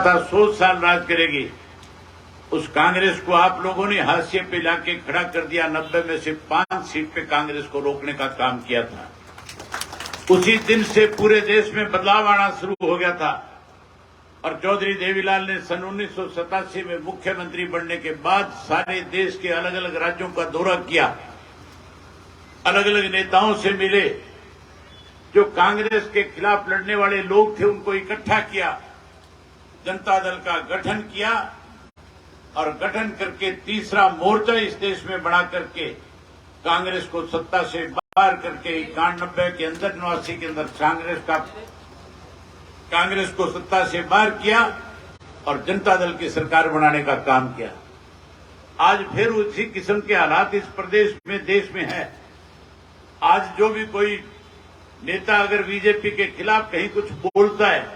था 100 साल राज करेगी, उस कांग्रेस को आप लोगों ने हाशिए पे लाके खड़ा कर दिया। 90 में से 5 सीट पे कांग्रेस को रोकने का काम किया था। उसी दिन से पूरे देश में बदलाव आना शुरू हो गया था और चौधरी देवीलाल ने सन 1987 में मुख्यमंत्री बनने के बाद सारे देश के अलग अलग राज्यों का दौरा किया, अलग अलग नेताओं से मिले, जो कांग्रेस के खिलाफ लड़ने वाले लोग थे उनको इकट्ठा किया, जनता दल का गठन किया और गठन करके तीसरा मोर्चा इस देश में बना करके कांग्रेस को सत्ता से बाहर करके 91 के अंदर 89 के अंदर कांग्रेस को सत्ता से बाहर किया और जनता दल की सरकार बनाने का काम किया। आज फिर उसी किस्म के हालात इस प्रदेश में, देश में है। आज जो भी कोई नेता अगर बीजेपी के खिलाफ कहीं कुछ बोलता है,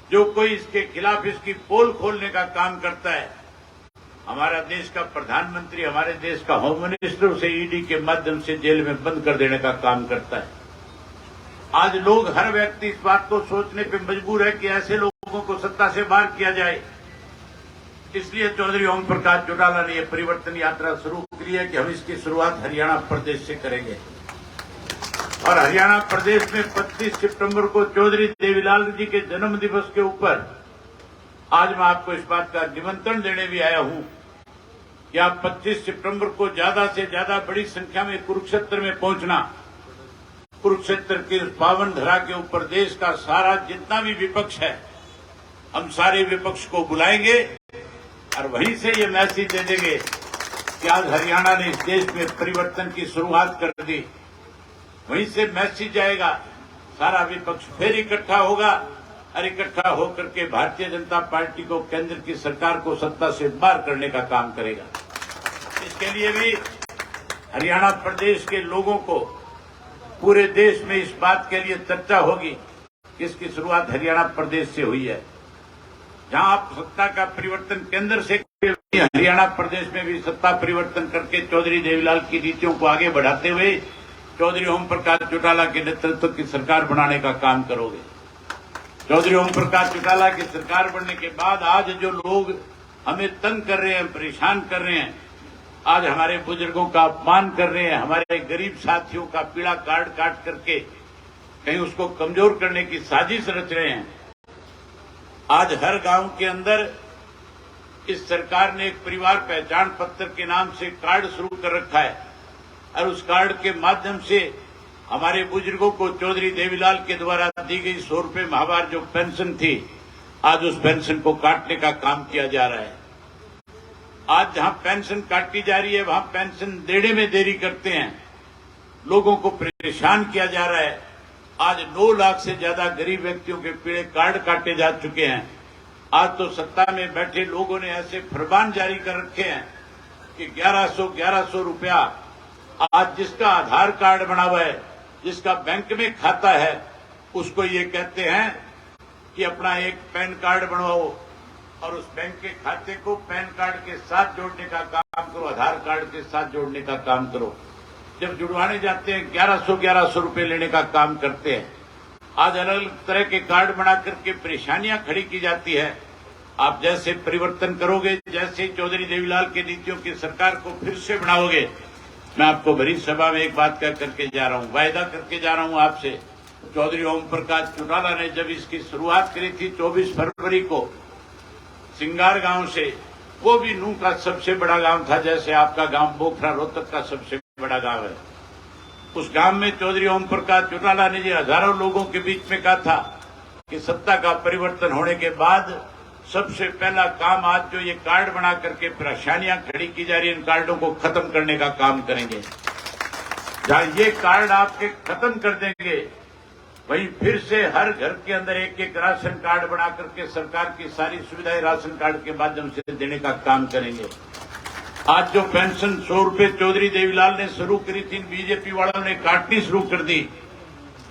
जो कोई इसके खिलाफ इसकी पोल खोलने का काम करता है, हमारा देश का प्रधानमंत्री, हमारे देश का होम मिनिस्टर उसे ईडी के माध्यम से जेल में बंद कर देने का काम करता है। आज लोग, हर व्यक्ति इस बात को सोचने पे मजबूर है कि ऐसे लोगों को सत्ता से बाहर किया जाए। इसलिए चौधरी ओम प्रकाश चौटाला ने यह परिवर्तन यात्रा शुरू की है कि हम इसकी शुरुआत हरियाणा प्रदेश से करेंगे और हरियाणा प्रदेश में 25 सितंबर को चौधरी देवीलाल जी के जन्म दिवस के ऊपर आज मैं आपको इस बात का निमंत्रण देने भी आया हूं कि आप 25 सितंबर को ज्यादा से ज्यादा बड़ी संख्या में कुरुक्षेत्र में पहुंचना। कुरुक्षेत्र की उस पावन धरा के ऊपर देश का सारा जितना भी विपक्ष है, हम सारे विपक्ष को बुलाएंगे और वहीं से ये मैसेज दे देंगे कि आज हरियाणा ने इस देश में परिवर्तन की शुरुआत कर दी। वहीं से मैसेज आएगा, सारा विपक्ष फिर इकट्ठा होगा और इकट्ठा होकर के भारतीय जनता पार्टी को, केंद्र की सरकार को सत्ता से बाहर करने का काम करेगा। इसके लिए भी हरियाणा प्रदेश के लोगों को, पूरे देश में इस बात के लिए चर्चा होगी कि इसकी शुरुआत हरियाणा प्रदेश से हुई है। जहां आप सत्ता का परिवर्तन केंद्र से, हरियाणा प्रदेश में भी सत्ता परिवर्तन करके चौधरी देवीलाल की नीतियों को आगे बढ़ाते हुए चौधरी ओम प्रकाश चौटाला के नेतृत्व की सरकार बनाने का काम करोगे। चौधरी ओम प्रकाश चौटाला की सरकार बनने के बाद आज जो लोग हमें तंग कर रहे हैं, परेशान कर रहे हैं, आज हमारे बुजुर्गों का अपमान कर रहे हैं, हमारे गरीब साथियों का पीड़ा काट करके कहीं उसको कमजोर करने की साजिश रच रहे हैं। आज हर गांव के अंदर इस सरकार ने एक परिवार पहचान पत्र के नाम से कार्ड शुरू कर रखा है और उस कार्ड के माध्यम से हमारे बुजुर्गों को चौधरी देवीलाल के द्वारा दी गई 100 रुपये माहवार जो पेंशन थी, आज उस पेंशन को काटने का काम किया जा रहा है। आज जहां पेंशन काटी जा रही है वहां पेंशन देने में देरी करते हैं, लोगों को परेशान किया जा रहा है। आज 9 लाख से ज्यादा गरीब व्यक्तियों के पीड़े कार्ड काटे जा चुके हैं। आज तो सत्ता में बैठे लोगों ने ऐसे फरमान जारी कर रखे हैं कि 1100 रुपया आज जिसका आधार कार्ड बना हुआ है, जिसका बैंक में खाता है, उसको ये कहते हैं कि अपना एक पैन कार्ड बनवाओ और उस बैंक के खाते को पैन कार्ड के साथ जोड़ने का काम करो, आधार कार्ड के साथ जोड़ने का काम करो। जब जुड़वाने जाते हैं 1100 रुपये लेने का काम करते हैं। आज अलग अलग तरह के कार्ड बना करके परेशानियां खड़ी की जाती है। आप जैसे परिवर्तन करोगे, जैसे चौधरी देवीलाल की नीतियों की सरकार को फिर से बनाओगे, मैं आपको भरी सभा में एक बात कह करके जा रहा हूं, वायदा करके जा रहा हूं आपसे। चौधरी ओम प्रकाश चौटाला ने जब इसकी शुरुआत करी थी 24 फरवरी को सिंगार गांव से, वो भी नूह का सबसे बड़ा गांव था, जैसे आपका गांव बोखरा रोहतक का सबसे बड़ा गांव है। उस गांव में चौधरी ओम प्रकाश चौटाला ने हजारों लोगों के बीच में कहा था कि सत्ता का परिवर्तन होने के बाद सबसे पहला काम आज जो ये कार्ड बना करके परेशानियां खड़ी की जा रही है, इन कार्डों को खत्म करने का काम करेंगे। जहां ये कार्ड आपके खत्म कर देंगे, वहीं फिर से हर घर के अंदर एक एक राशन कार्ड बना करके सरकार की सारी सुविधाएं राशन कार्ड के माध्यम से देने का काम करेंगे। आज जो पेंशन 100 रुपये चौधरी देवीलाल ने शुरू करी थी, बीजेपी वालों ने काटनी शुरू कर दी।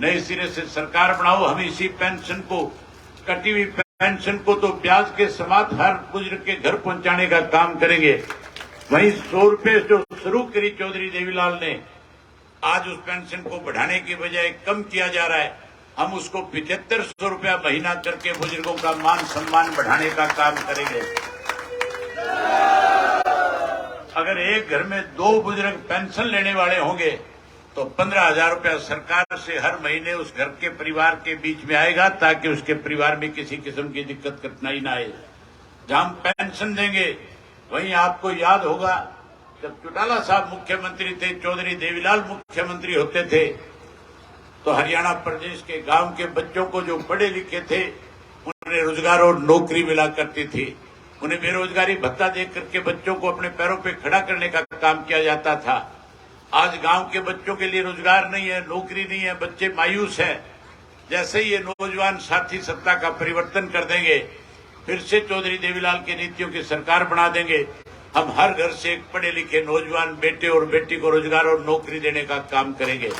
नए सिरे से सरकार बनाओ, हम इसी पेंशन को, कटी हुई पेंशन को तो ब्याज के समेत हर बुजुर्ग के घर पहुंचाने का काम करेंगे। वहीं 100 रुपये जो शुरू करी चौधरी देवीलाल ने, आज उस पेंशन को बढ़ाने की बजाय कम किया जा रहा है हम उसको 7500 रुपया महीना करके बुजुर्गों का मान सम्मान बढ़ाने का काम करेंगे। अगर एक घर में 2 बुजुर्ग पेंशन लेने वाले होंगे तो 15,000 रुपया सरकार से हर महीने उस घर के परिवार के बीच में आएगा, ताकि उसके परिवार में किसी किस्म की दिक्कत कठिनाई ना आए। जहां हम पेंशन देंगे, वहीं आपको याद होगा जब चौटाला साहब मुख्यमंत्री थे, चौधरी देवीलाल मुख्यमंत्री होते थे, तो हरियाणा प्रदेश के गांव के बच्चों को जो पढ़े लिखे थे उन्हें रोजगार और नौकरी मिला करती थी। उन्हें बेरोजगारी भत्ता दे करके बच्चों को अपने पैरों पे खड़ा करने का काम किया जाता था। आज गांव के बच्चों के लिए रोजगार नहीं है, नौकरी नहीं है, बच्चे मायूस हैं। जैसे ही ये नौजवान साथी सत्ता का परिवर्तन कर देंगे, फिर से चौधरी देवीलाल की नीतियों की सरकार बना देंगे, हम हर घर से एक पढ़े लिखे नौजवान बेटे और बेटी को रोजगार और नौकरी देने का काम करेंगे।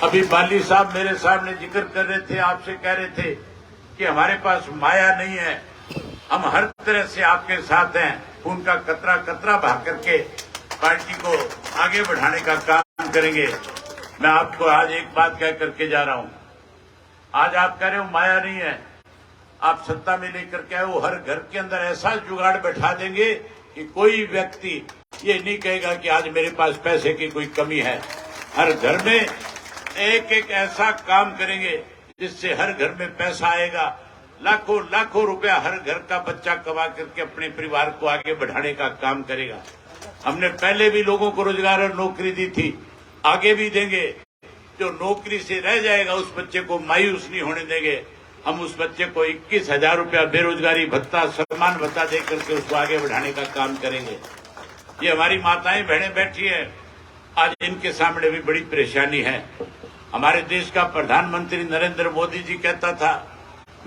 अभी बाली साहब मेरे सामने जिक्र कर रहे थे, आपसे कह रहे थे कि हमारे पास माया नहीं है, हम हर तरह से आपके साथ हैं, खून का कतरा कतरा बहा करके पार्टी को आगे बढ़ाने का काम करेंगे। मैं आपको आज एक बात कह करके जा रहा हूं। आज आप कह रहे हो माया नहीं है, आप सत्ता में लेकर के आए हो, हर घर के अंदर ऐसा जुगाड़ बैठा देंगे कि कोई व्यक्ति ये नहीं कहेगा कि आज मेरे पास पैसे की कोई कमी है। हर घर में एक एक ऐसा काम करेंगे जिससे हर घर में पैसा आएगा। लाखों लाखों रुपया हर घर का बच्चा कमा करके अपने परिवार को आगे बढ़ाने का काम करेगा। हमने पहले भी लोगों को रोजगार और नौकरी दी थी, आगे भी देंगे। जो नौकरी से रह जाएगा उस बच्चे को मायूस नहीं होने देंगे। हम उस बच्चे को 21,000 रुपया बेरोजगारी भत्ता, सम्मान भत्ता दे करके उसको आगे बढ़ाने का काम करेंगे। ये हमारी माताएं बहनें बैठी हैं, आज इनके सामने भी बड़ी परेशानी है। हमारे देश का प्रधानमंत्री नरेंद्र मोदी जी कहता था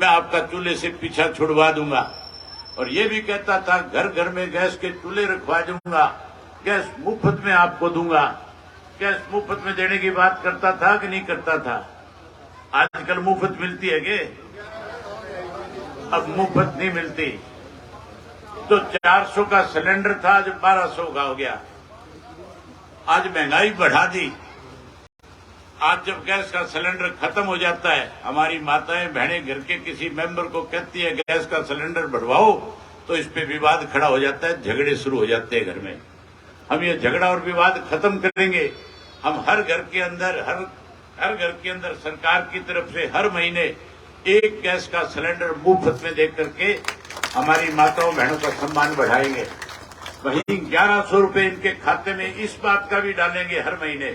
मैं आपका चूल्हे से पीछा छुड़वा दूंगा, और ये भी कहता था घर घर में गैस के चूल्हे रखवा दूंगा, गैस मुफ्त में आपको दूंगा। गैस मुफ्त में देने की बात करता था कि नहीं करता था? आजकल मुफ्त मिलती है कि अब मुफ्त नहीं मिलती। तो 400 का सिलेंडर था, आज 1200 का हो गया। आज महंगाई बढ़ा दी। आज जब गैस का सिलेंडर खत्म हो जाता है, हमारी माताएं बहनें घर के किसी मेंबर को कहती है गैस का सिलेंडर बढ़वाओ, तो इस पे विवाद खड़ा हो जाता है, झगड़े शुरू हो जाते हैं घर में। हम ये झगड़ा और विवाद खत्म करेंगे। हम हर घर के अंदर सरकार की तरफ से हर महीने एक गैस का सिलेंडर मुफ्त में दे करके हमारी माताओं बहनों का सम्मान बढ़ाएंगे। वहीं 1100 रुपए इनके खाते में इस बात का भी डालेंगे हर महीने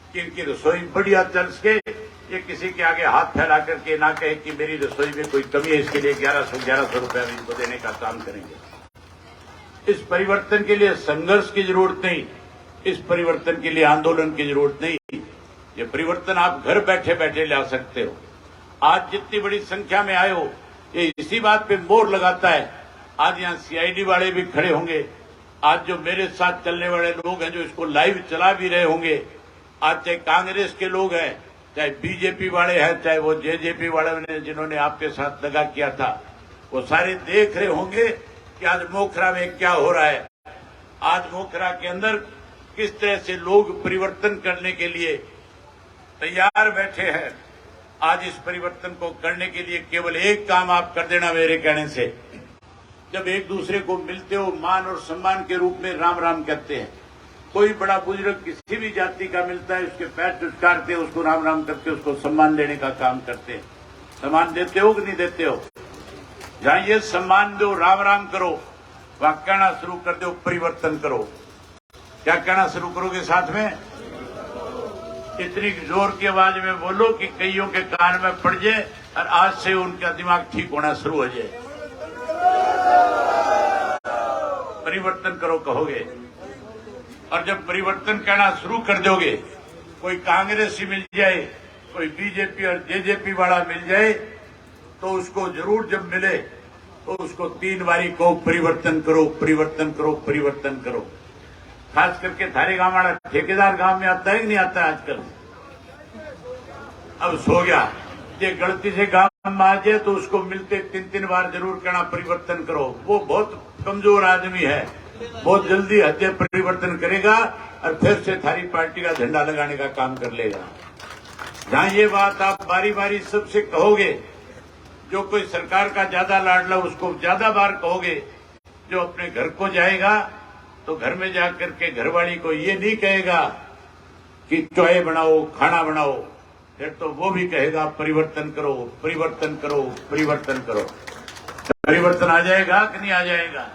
कि इनकी रसोई बढ़िया चल सके, ये किसी के आगे हाथ फैला करके ना कहे कि मेरी रसोई में कोई कमी है, इसके लिए 1100 रुपया इनको देने का काम करेंगे। इस परिवर्तन के लिए संघर्ष की जरूरत नहीं, इस परिवर्तन के लिए आंदोलन की जरूरत नहीं। ये परिवर्तन आप घर बैठे बैठे ला सकते हो। आज जितनी बड़ी संख्या में आए हो, ये इसी बात पे मोहर लगाता है। आज यहाँ सीआईडी वाले भी खड़े होंगे, आज जो मेरे साथ चलने वाले लोग हैं जो इसको लाइव चला भी रहे होंगे, आज चाहे कांग्रेस के लोग हैं, चाहे बीजेपी वाले हैं, चाहे वो जेजेपी वाले ने जिन्होंने आपके साथ दगा किया था, वो सारे देख रहे होंगे कि आज मोखरा में क्या हो रहा है। आज मोखरा के अंदर किस तरह से लोग परिवर्तन करने के लिए तैयार बैठे हैं। आज इस परिवर्तन को करने के लिए केवल एक काम आप कर देना मेरे कहने से। जब एक दूसरे को मिलते हो, मान और सम्मान के रूप में राम राम कहते हैं। कोई बड़ा बुजुर्ग किसी भी जाति का मिलता है, उसके पैर चुटकारते हैं, उसको राम राम करके उसको सम्मान देने का काम करते हैं। सम्मान देते हो कि नहीं देते हो? जहां ये सम्मान दो, राम राम करो, वहां कहना शुरू कर दो परिवर्तन करो। क्या कहना शुरू करोगे साथ में? इतनी जोर की आवाज में बोलो कि कईयों के कान में पड़ जाए और आज से उनका दिमाग ठीक होना शुरू हो जाए। परिवर्तन करो कहोगे, और जब परिवर्तन कहना शुरू कर दोगे, कोई कांग्रेसी मिल जाए, कोई बीजेपी और जेजेपी वाला मिल जाए, तो उसको जरूर जब मिले तो उसको 3 बारी को परिवर्तन करो, परिवर्तन करो, परिवर्तन करो। खास करके थारे गांव वाला ठेकेदार गांव में आता है कि नहीं आता है आजकल? अब सो गया, ये गलती से गांव में आ जाए तो उसको मिलते 3-3 बार जरूर कहना परिवर्तन करो। वो बहुत कमजोर आदमी है, बहुत जल्दी हत्या परिवर्तन करेगा और फिर से थारी पार्टी का झंडा लगाने का काम कर लेगा। जहां ये बात आप बारी बारी सबसे कहोगे, जो कोई सरकार का ज्यादा लाडला उसको ज्यादा बार कहोगे, जो अपने घर को जाएगा तो घर में जाकर के घरवाली को ये नहीं कहेगा कि चाय बनाओ, खाना बनाओ, फिर तो वो भी कहेगा परिवर्तन करो, परिवर्तन करो, परिवर्तन करो। परिवर्तन आ जाएगा कि नहीं आ जाएगा?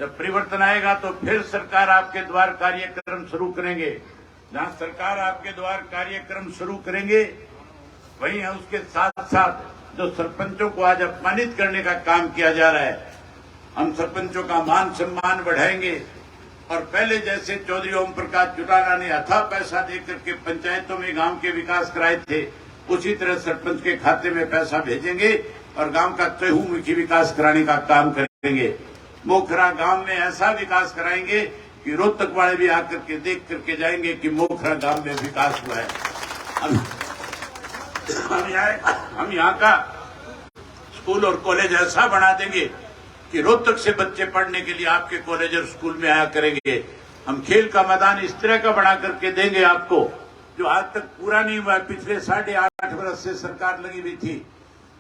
जब परिवर्तन आएगा तो फिर सरकार आपके द्वार कार्यक्रम शुरू करेंगे। जहां सरकार आपके द्वार कार्यक्रम शुरू करेंगे, वहीं उसके साथ साथ जो सरपंचों को आज अपमानित करने का काम किया जा रहा है, हम सरपंचों का मान सम्मान बढ़ाएंगे और पहले जैसे चौधरी ओम प्रकाश चौटाला ने अथाह पैसा देकर के पंचायतों में गांव के विकास कराए थे, उसी तरह सरपंच के खाते में पैसा भेजेंगे और गांव का चहुमुखी विकास कराने का काम करेंगे। मोखरा गांव में ऐसा विकास कराएंगे कि रोहतक वाले भी आकर के देख करके जाएंगे कि मोखरा गांव में विकास हुआ है। हम यहाँ का स्कूल और कॉलेज ऐसा बना देंगे कि रोहतक से बच्चे पढ़ने के लिए आपके कॉलेज और स्कूल में आया करेंगे। हम खेल का मैदान इस तरह का बना करके देंगे आपको, जो आज तक पूरा नहीं हुआ है। पिछले 8.5 वर्ष से सरकार लगी हुई थी।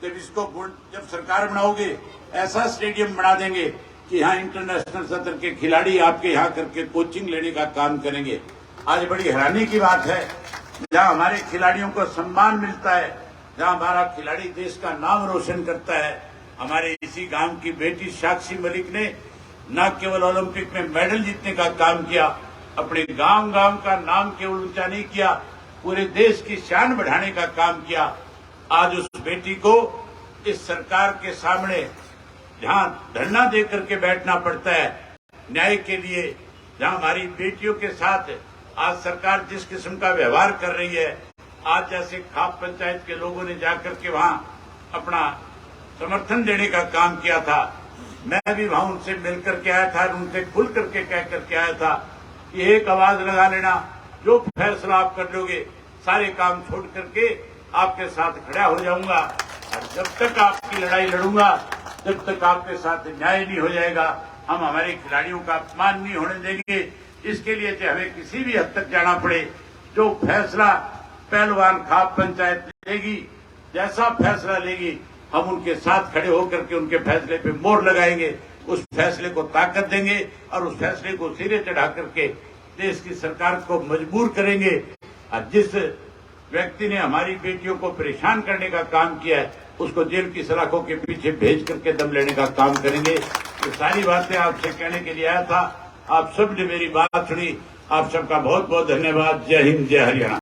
जब सरकार बनाओगे ऐसा स्टेडियम बना देंगे कि यहाँ इंटरनेशनल स्तर के खिलाड़ी आपके यहाँ करके कोचिंग लेने का काम करेंगे। आज बड़ी हैरानी की बात है, जहाँ हमारे खिलाड़ियों को सम्मान मिलता है, जहाँ हमारा खिलाड़ी देश का नाम रोशन करता है। हमारे इसी गांव की बेटी साक्षी मलिक ने न केवल ओलंपिक में मेडल जीतने का काम किया, अपने गांव का नाम केवल ऊंचा नहीं किया, पूरे देश की शान बढ़ाने का काम किया। आज उस बेटी को इस सरकार के सामने जहां धरना देकर के बैठना पड़ता है न्याय के लिए, जहां हमारी बेटियों के साथ आज सरकार जिस किस्म का व्यवहार कर रही है, आज जैसे खाप पंचायत के लोगों ने जाकर के वहां अपना समर्थन देने का काम किया था, मैं भी वहां उनसे मिलकर के आया था और उनसे खुल करके कह करके आया था कि एक आवाज लगा लेना, जो फैसला आप कर लोगे सारे काम छोड़ करके आपके साथ खड़ा हो जाऊंगा। और जब तक आपकी लड़ाई लड़ूंगा जब तक आपके साथ न्याय नहीं हो जाएगा, हम हमारे खिलाड़ियों का अपमान नहीं होने देंगे। इसके लिए चाहे हमें किसी भी हद तक जाना पड़े, जो फैसला पहलवान खाप पंचायत लेगी, जैसा फैसला लेगी, हम उनके साथ खड़े होकर के उनके फैसले पे मोहर लगाएंगे, उस फैसले को ताकत देंगे और उस फैसले को सिरे चढ़ा करके देश की सरकार को मजबूर करेंगे। और जिस व्यक्ति ने हमारी बेटियों को परेशान करने का काम किया है, उसको जेल की सलाखों के पीछे भेज करके दम लेने का काम करेंगे। ये सारी बातें आपसे कहने के लिए आया था। आप सब ने मेरी बात सुनी। आप सबका बहुत बहुत धन्यवाद। जय हिंद, जय हरियाणा।